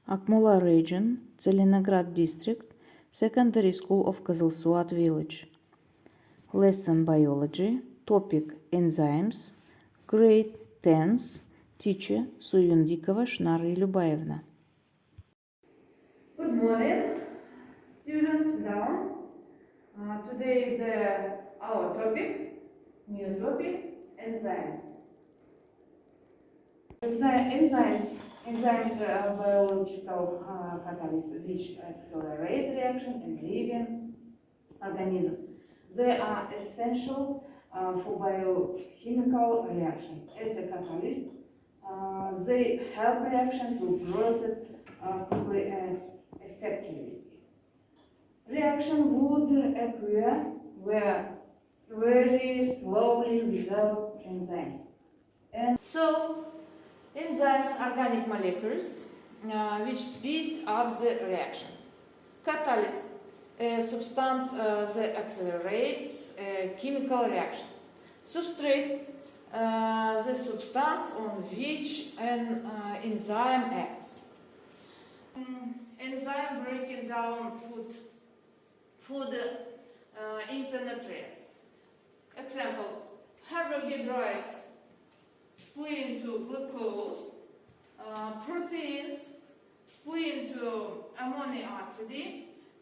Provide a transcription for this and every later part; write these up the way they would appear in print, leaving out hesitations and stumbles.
Akmola region, Zelenograd district, secondary school of Kızılsuat village. Lesson biology, topic enzymes, grade 10th, teacher Suyundikova Shnari Lyubaevna. Good morning, students down. Today is our topic, new topic, enzymes. Enzymes are biological catalysts which accelerate reaction in living organism. They are essential for biochemical reaction. As a catalyst, they help reaction to proceed quickly and effectively. Reaction would occur very slowly without enzymes. And so, enzymes are organic molecules which speed up the reaction. Catalyst, a substance that accelerates a chemical reaction. Substrate, the substance on which an enzyme acts. Enzyme breaking down food into nutrients. Example, carbohydrates split into glucose, proteins split into amino acid,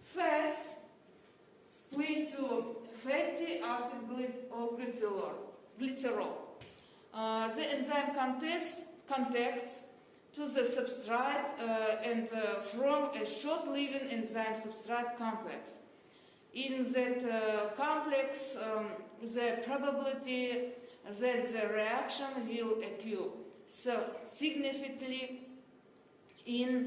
fats split into fatty acid or glycerol. The enzyme contacts to the substrate and from a short-living enzyme substrate complex. In that complex, the probability that the reaction will occur so significantly increases.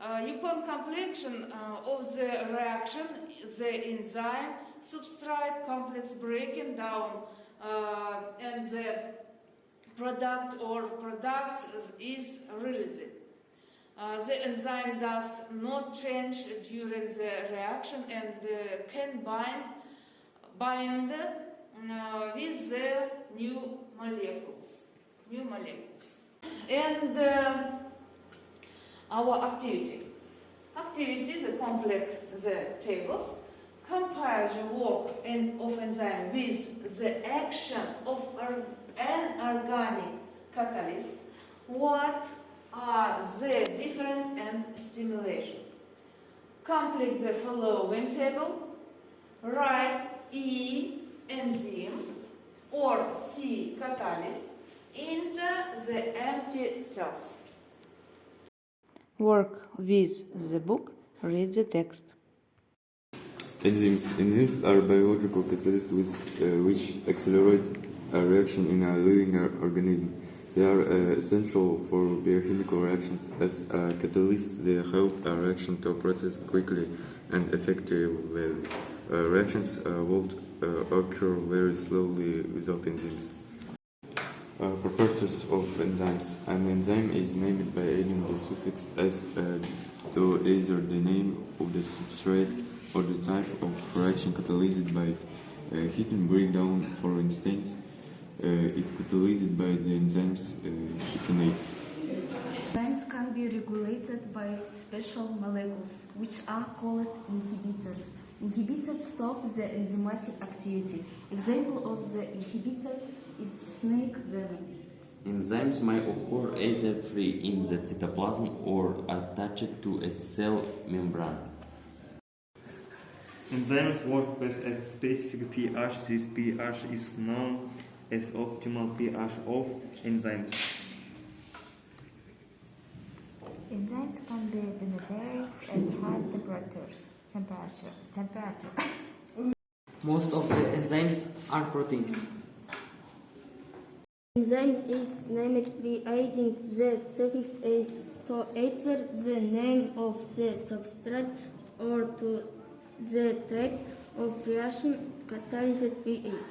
Upon completion of the reaction, the enzyme substrate complex breaking down and the product or products is released. The enzyme does not change during the reaction and can bind with the new molecules. And our activity. Activity, the complete the tables, compare the work of enzyme with the action of an organic catalyst. What are the difference and simulation? Complete the following table. Write E enzyme or C catalyst into the empty cells. Work with the book, read the text. Enzymes are biological catalysts which accelerate a reaction in a living organism. They are essential for biochemical reactions. As a catalyst, they help a reaction to process quickly and effectively. Reactions would occur very slowly without enzymes. Properties of enzymes. An enzyme is named by adding the suffix "s" to either the name of the substrate or the type of reaction catalyzed by heat breakdown. For instance, it catalyzed by the enzymes chitinase. Enzymes can be regulated by special molecules, which are called inhibitors. Inhibitors stop the enzymatic activity. Example of the inhibitor is snake venom. Enzymes may occur either free in the cytoplasm or attached to a cell membrane. Enzymes work best at specific pH. This pH is known as optimal pH of enzymes. Enzymes can be penetrate at high temperature. Most of the enzymes are proteins. Enzyme is named by adding the suffix "s" to either the name of the substrate or to the type of reaction catalyzed by it.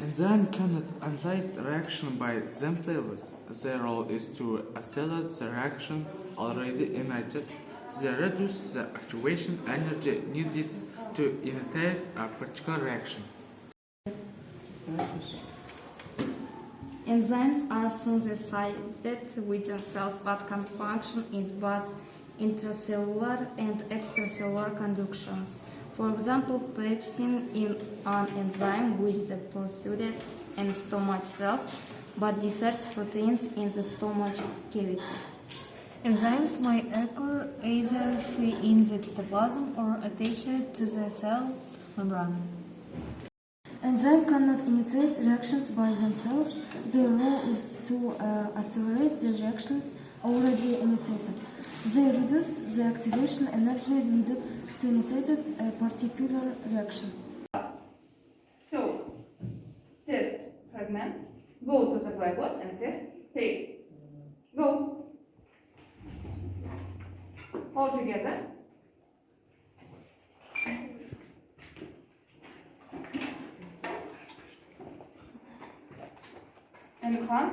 Enzymes cannot incite reaction by themselves. Their role is to accelerate the reaction already ignited. They reduce the actuation energy needed to initiate a particular reaction. Enzymes are synthesized within cells but can function in both intracellular and extracellular conductions. For example, pepsin is an enzyme which is produced in stomach cells but deserts proteins in the stomach cavity. Enzymes may occur either free in the cytoplasm or attached to the cell membrane. Enzymes cannot initiate reactions by themselves. Their role is to accelerate the reactions already initiated. They reduce the activation energy needed to initiate a particular reaction. So, test fragment. Go to the blackboard and test. Take. Go. All together. And one.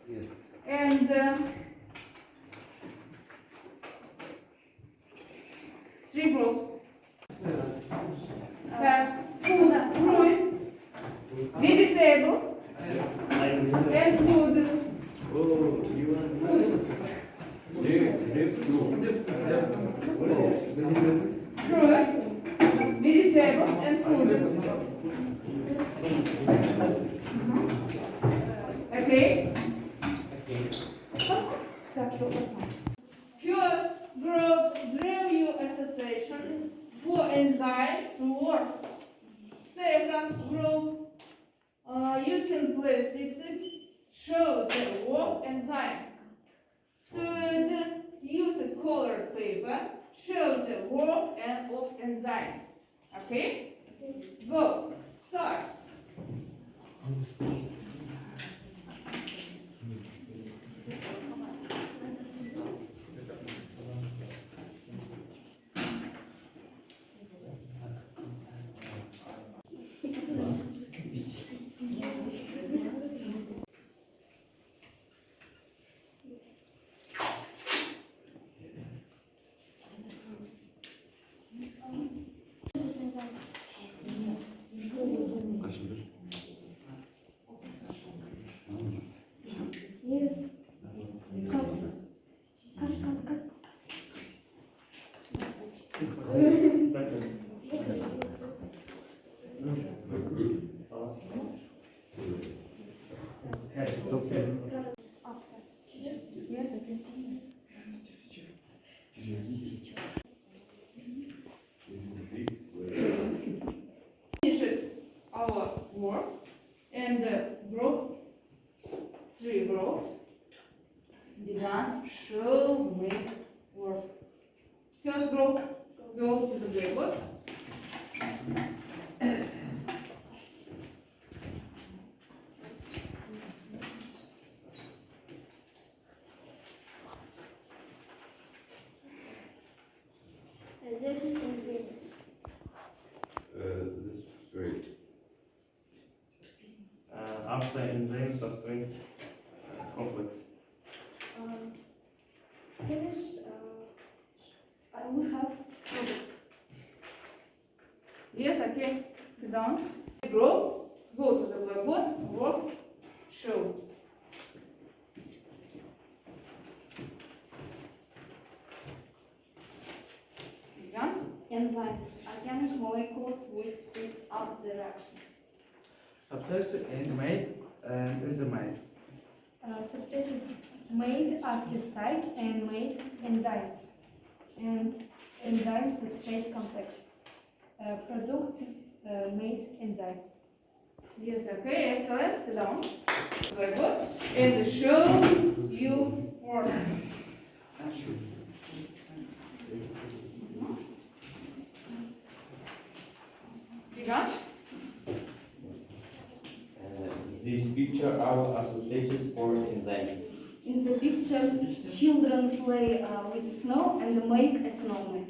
Yes. And three groups. Food, fruit, vegetables, and food. Fruit, vegetables, and food. Okay? First group drill you association for enzymes to work. Second group using plasticity shows the work enzymes. Third, use a colored paper shows the work and of enzymes. Okay? Go. Start. Yes, okay. Finished our work and group, three groups began show make work. First group, go to the blackboard. This is great. After enzyme substrate complex. Finish. We have product. Yes, okay. Sit down. Group, go to the blackboard, work, show. Begins. Enzymes, organic molecules which speed up the reactions. Substrate and made and enzymes. Substrate is made active site and made enzyme. And enzyme substrate complex. Product made enzyme. Yes, okay, excellent. Sit down. Blackboard and show you work. Begin. This picture are associations for enzymes. In the picture, children play with snow and make a snowman.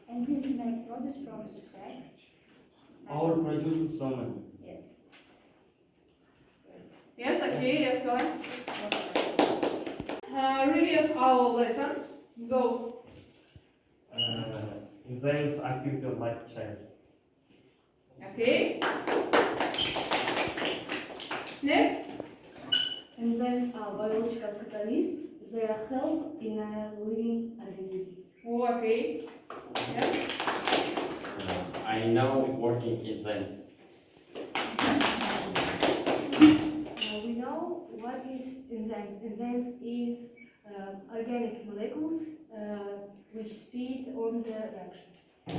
And this make products from the trash. Our produces snowman. Yes. Yes, okay, excellent. Review our lessons. Go. enzymes activity of life chain. Okay. Next. Enzymes are biological catalysts. They help in a living organism. Oh, okay. Yes. I know working enzymes. We know what is enzymes. Enzymes is organic molecules which speed on the reaction.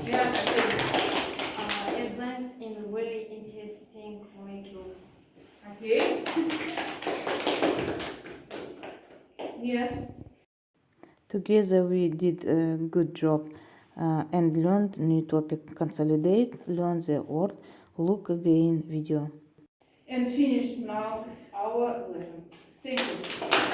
Yes, okay. Enzymes in a very interesting molecule. Okay. Yes. Together we did a good job and learned new topic. Consolidate, learn the word, look again video. And finish now our lesson. Thank you.